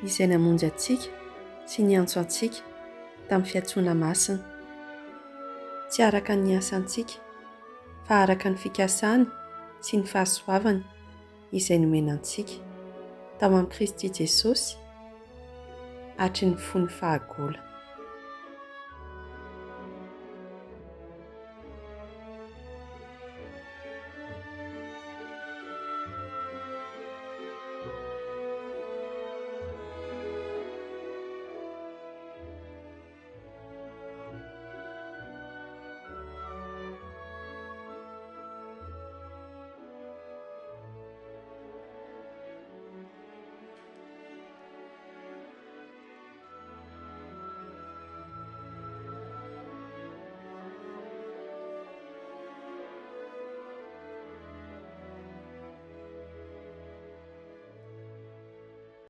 izay namonjy antsika sy ny antso antsika tamin'ny fiantsoana masina. Tsy araka ny asantsika, fa araka ny fikasany sy ny fahasoavany izay nomena antsika tao amin'i Kristy Jesosy hatry ny fony fahagola.